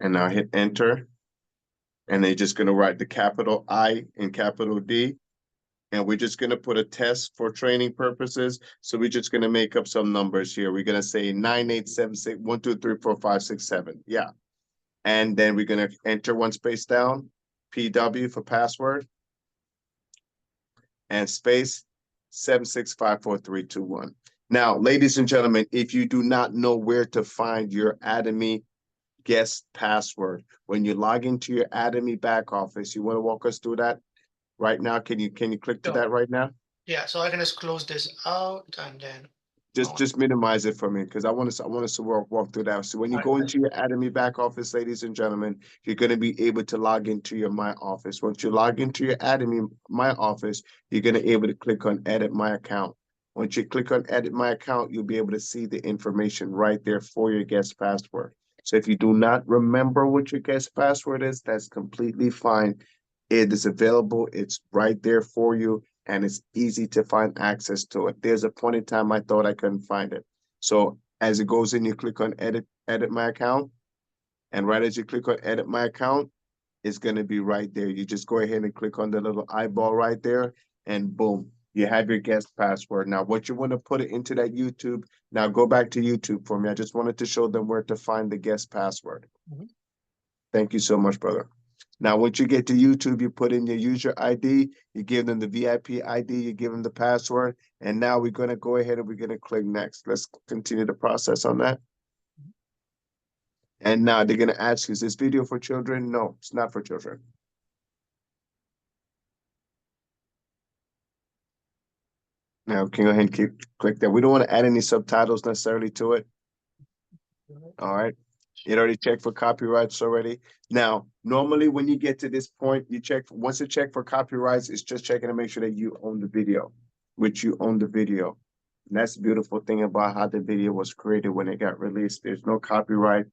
And now hit enter. And they're just going to write the capital I and capital D. And we're just going to put a test for training purposes. So we're just going to make up some numbers here. We're going to say 9876 1 2 3 4 5 6 7. Yeah. And then we're going to enter one space down, PW for password, and space 7654321. Now, ladies and gentlemen, if you do not know where to find your Atomy guest password, when you log into your Atomy back office, you want to walk us through that right now? Can you click to that right now? Yeah, so I can just close this out and then Just minimize it for me because I want us to walk through that. So when you go into your Atomy back office, ladies and gentlemen, you're going to be able to log into your My Office. Once you log into your Atomy My Office, you're going to be able to click on Edit My Account. Once you click on Edit My Account, you'll be able to see the information right there for your guest password. So if you do not remember what your guest password is, that's completely fine. It is available. It's right there for you. And it's easy to find access to it. There's a point in time I thought I couldn't find it. So as it goes in, you click on edit my account. And right as you click on edit my account, it's going to be right there. You just go ahead and click on the little eyeball right there and boom, you have your guest password. Now, what you want to put it into that YouTube. Now go back to YouTube for me. I just wanted to show them where to find the guest password. Thank you so much, brother. Now, once you get to YouTube, you put in your user ID, you give them the VIP ID, you give them the password, and now we're going to go ahead and we're going to click next. Let's continue the process on that. And now they're going to ask you, is this video for children? No, it's not for children. Now, can you go ahead and click that. We don't want to add any subtitles necessarily to it. All right. It already checked for copyrights already. Now, normally when you get to this point, you check, once you check for copyrights, it's just checking to make sure that you own the video. which you own the video. And that's the beautiful thing about how the video was created when it got released. There's no copyright.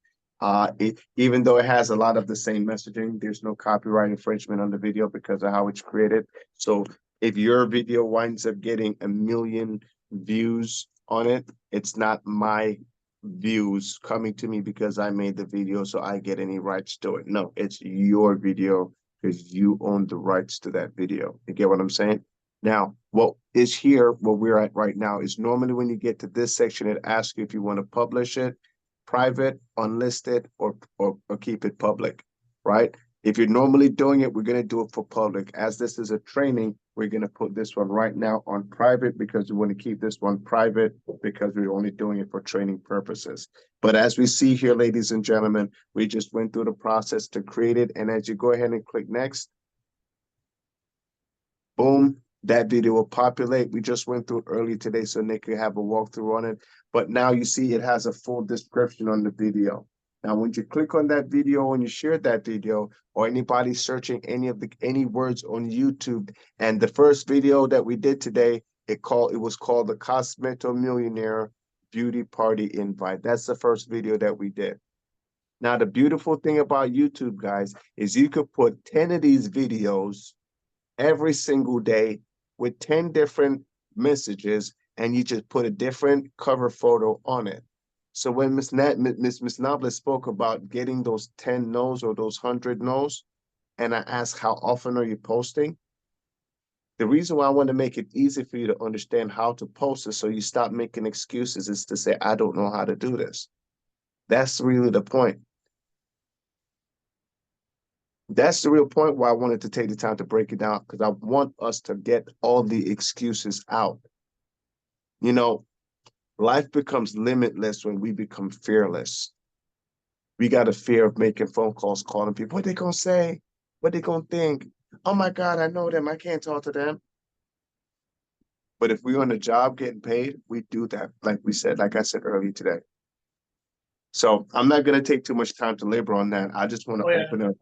Even though it has a lot of the same messaging, there's no copyright infringement on the video because of how it's created. So if your video winds up getting 1 million views on it, it's not my views coming to me because I made the video, so I get any rights to it. No, it's your video because you own the rights to that video. You get what I'm saying? Now, what is here, what we're at right now, is normally when you get to this section, it asks you if you want to publish it, private, unlisted, or keep it public, right? If you're normally doing it, we're going to do it for public. As this is a training, we're going to put this one right now on private because we want to keep this one private because we're only doing it for training purposes. But as we see here, ladies and gentlemen, we just went through the process to create it. And as you go ahead and click next, boom, that video will populate. We just went through it early today so Nick could have a walkthrough on it. But now you see it has a full description on the video. Now, when you click on that video and you share that video, or anybody searching any words on YouTube, and the first video that we did today, it was called the Cosmeto Millionaire Beauty Party Invite. That's the first video that we did. Now, the beautiful thing about YouTube, guys, is you could put 10 of these videos every single day with 10 different messages, and you just put a different cover photo on it. So when Miss Noblet spoke about getting those 10 no's or those 100 no's, and I asked how often are you posting? The reason why I want to make it easy for you to understand how to post it so you stop making excuses is to say, I don't know how to do this. That's really the point. That's the real point why I wanted to take the time to break it down, because I want us to get all the excuses out. You know, life becomes limitless when we become fearless. We got a fear of making phone calls, calling people. What they gonna say? What they gonna think? Oh my God, I know them. I can't talk to them. But if we're on a job getting paid, we do that. Like I said earlier today. So I'm not gonna take too much time to labor on that. I just want to open up.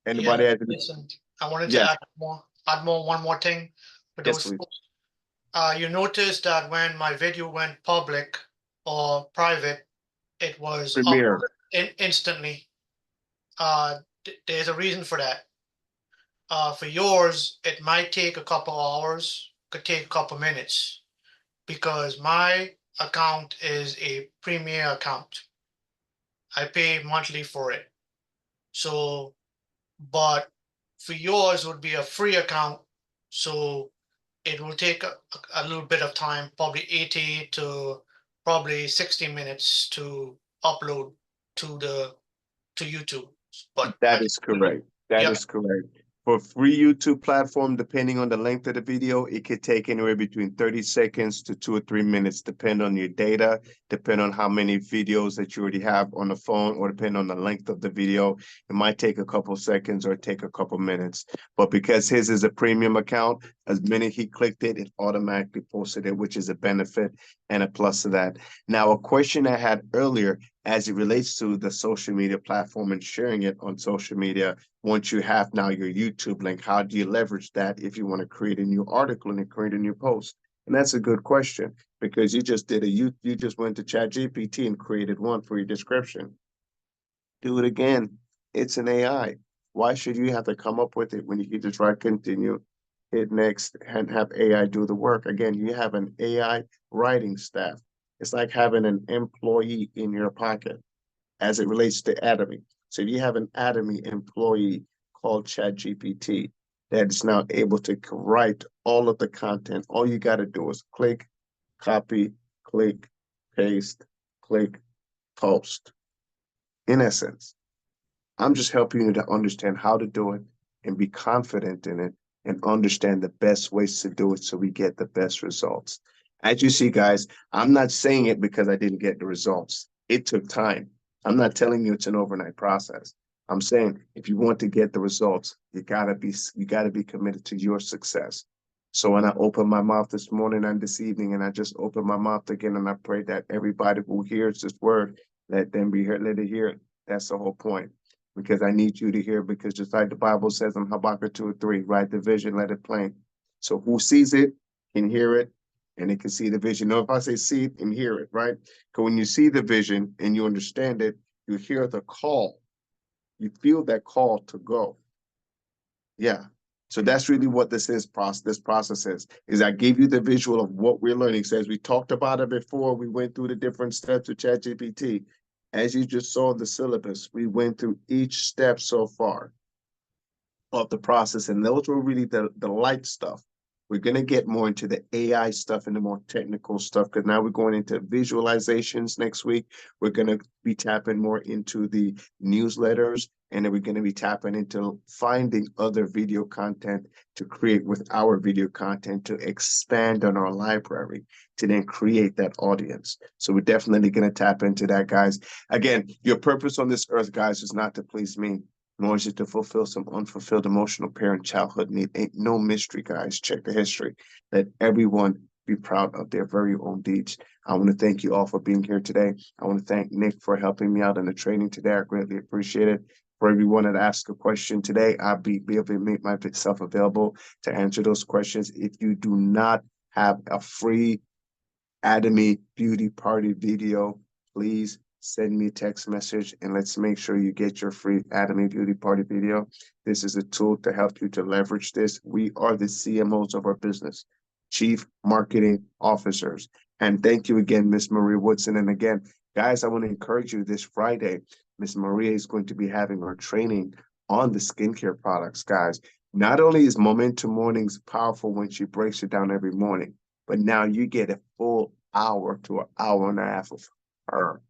Anybody has any? Listen, I wanted to Yes. add one more thing for Yes, those. please. You noticed that when my video went public or private, it was Premiere. instantly. There's a reason for that. For yours, it might take a couple hours, could take a couple minutes, because my account is a premier account. I pay monthly for it. So, but for yours would be a free account. So it will take a little bit of time, probably 80 to probably 60 minutes to upload to YouTube. But That is correct. That is correct. For free YouTube platform, depending on the length of the video, it could take anywhere between 30 seconds to 2 or 3 minutes, depend on your data, depend on how many videos that you already have on the phone, or depend on the length of the video. It might take a couple seconds or take a couple minutes. But because his is a premium account, as minute he clicked it, it automatically posted it, which is a benefit and a plus to that. Now, a question I had earlier, as it relates to the social media platform and sharing it on social media, once you have now your YouTube link, how do you leverage that if you want to create a new article and create a new post? And that's a good question, because you just went to ChatGPT and created one for your description. Do it again. It's an AI. Why should you have to come up with it when you can just write continue, hit next, and have AI do the work? Again, you have an AI writing staff. It's like having an employee in your pocket as it relates to Atomy. So if you have an Atomy employee called ChatGPT that is now able to write all of the content, all you got to do is click, copy, click, paste, click, post. In essence, I'm just helping you to understand how to do it and be confident in it and understand the best ways to do it so we get the best results. As you see, guys, I'm not saying it because I didn't get the results. It took time. I'm not telling you it's an overnight process. I'm saying if you want to get the results, you gotta be committed to your success. So when I opened my mouth this morning and this evening, and I just opened my mouth again, and I pray that everybody who hears this word, let them be here, let it hear it. That's the whole point. Because I need you to hear, because just like the Bible says in Habakkuk 2:3, write the vision, let it plain. So who sees it, can hear it, and it can see the vision. Now, if I say see it and hear it, right? Because when you see the vision and you understand it, you hear the call. You feel that call to go. Yeah. So that's really what this process is I gave you the visual of what we're learning. So as we talked about it before, we went through the different steps with ChatGPT. As you just saw the syllabus, we went through each step so far of the process, and those were really the light stuff. We're going to get more into the AI stuff and the more technical stuff, because now we're going into visualizations next week. We're going to be tapping more into the newsletters, and then we're going to be tapping into finding other video content to create with our video content to expand on our library to then create that audience. So we're definitely going to tap into that, guys. Again, your purpose on this earth, guys, is not to please me, nor is it to fulfill some unfulfilled emotional parent childhood need. Ain't no mystery, guys. Check the history. Let everyone be proud of their very own deeds. I want to thank you all for being here today. I want to thank Nick for helping me out in the training today. I greatly appreciate it. For everyone that asked a question today, I'll be able to make myself available to answer those questions. If you do not have a free Atomy beauty party video, please send me a text message and let's make sure you get your free Atomy beauty party video. This is a tool to help you to leverage this. We are the CMOs of our business, Chief Marketing Officers. And thank you again, Miss Maria Woodson. And again, guys, I want to encourage you this Friday, Miss Maria is going to be having her training on the skincare products, guys. Not only is Momentum Mornings powerful when she breaks it down every morning, but now you get a full hour to an hour and a half of her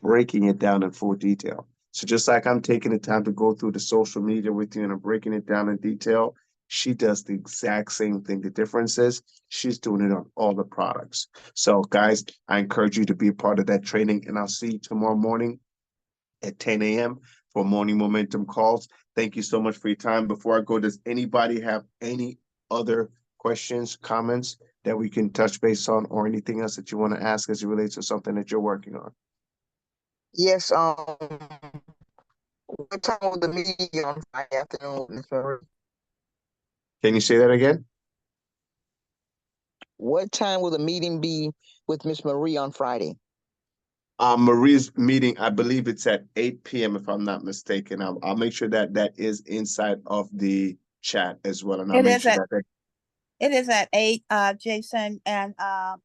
breaking it down in full detail. So just like I'm taking the time to go through the social media with you and I'm breaking it down in detail, she does the exact same thing. The difference is she's doing it on all the products. So guys, I encourage you to be a part of that training, and I'll see you tomorrow morning at 10 a.m. for morning momentum calls. Thank you so much for your time. Before I go, does anybody have any other questions, comments that we can touch base on, or anything else that you want to ask as it relates to something that you're working on? Yes, what time will the meeting on Friday afternoon, Ms. Marie? Can you say that again? What time will the meeting be with Miss Marie on Friday? Marie's meeting, I believe it's at 8 p.m. if I'm not mistaken. I'll make sure that that is inside of the chat as well, and I'll make sure that it is at 8, Jason, and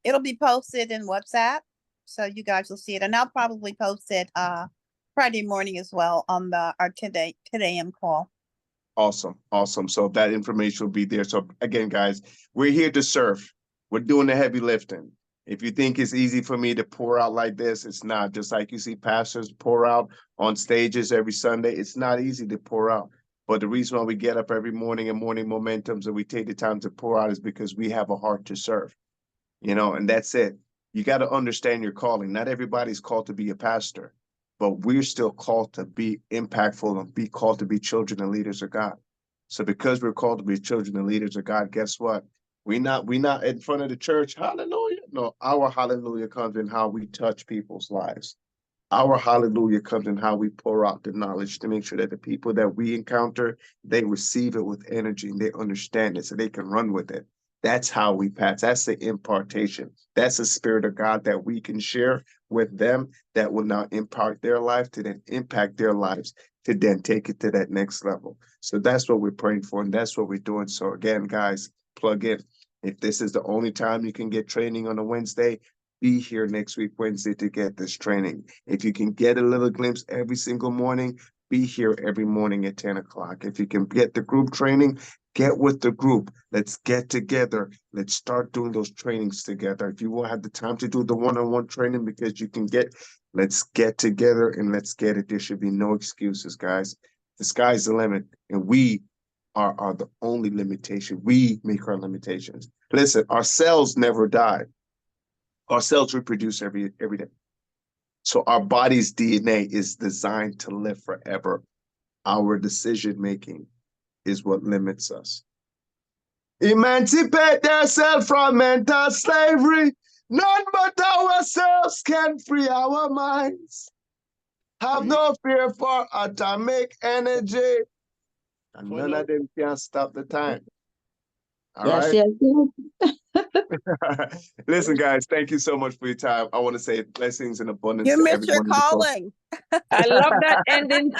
it'll be posted in WhatsApp, so you guys will see it. And I'll probably post it Friday morning as well on our 10 a.m. call. Awesome. Awesome. So that information will be there. So again, guys, we're here to serve. We're doing the heavy lifting. If you think it's easy for me to pour out like this, it's not. Just like you see pastors pour out on stages every Sunday, it's not easy to pour out. But the reason why we get up every morning and morning momentums and we take the time to pour out is because we have a heart to serve, you know, and that's it. You got to understand your calling. Not everybody's called to be a pastor, but we're still called to be impactful and be called to be children and leaders of God. So because we're called to be children and leaders of God, guess what? We're not in front of the church. Hallelujah. No, our hallelujah comes in how we touch people's lives. Our hallelujah comes in how we pour out the knowledge to make sure that the people that we encounter, they receive it with energy and they understand it so they can run with it. That's how we pass. That's the impartation. That's the spirit of God that we can share with them that will now impart their life to then impact their lives to then take it to that next level. So that's what we're praying for, and that's what we're doing. So again, guys, plug in. If this is the only time you can get training on a Wednesday, be here next week, Wednesday, to get this training. If you can get a little glimpse every single morning, be here every morning at 10 o'clock. If you can get the group training, get with the group. Let's get together. Let's start doing those trainings together. If you won't have the time to do the one-on-one training because you can let's get together and let's get it. There should be no excuses, guys. The sky's the limit, and we are the only limitation. We make our limitations. Listen, our cells never die. Our cells reproduce every day. So our body's DNA is designed to live forever. Our decision-making is what limits us. Emancipate yourself from mental slavery. None but ourselves can free our minds. Have no fear for atomic energy. And none of them can stop the time. All right? Yes. Listen, guys, thank you so much for your time. I want to say blessings and abundance You to missed your everyone in the call. calling. I love that ending.